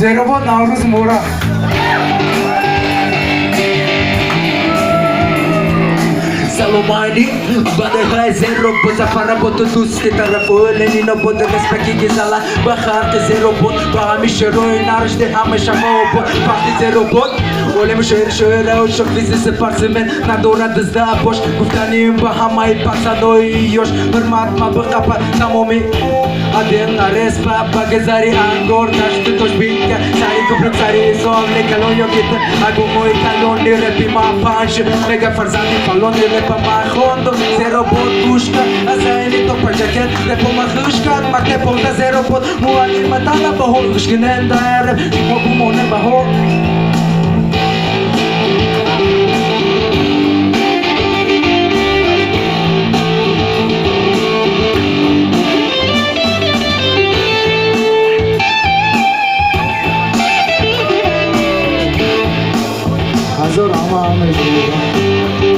Zerobot Navruz Mora. Salomani Bade hai zero Boza farabotu dusti tarafı Lenino bodu respeki gizala Bahar ke zero bot Bahami şeroi narışte hameşa mobot Parti zero bot Olem şehir şehre o şok vizi separsimen Nadora dızda boş Guftanim bahamay pasanoi yoş Hırmatma bıkapa tamomi Adın arespa bagazari angor Taştı toş bitke Sari kubruk sari zomle kalon yok gitti Agu moi kalon di repi ma panşı Mega farzani falon di repa ma hondo Zero bot dushka Azayni to pa jacket Repo ma hışkan Marte polda zero bot Mualim matala bahor Hışkinen da erep Şikmo bumone bahor Hazır ama anlayın.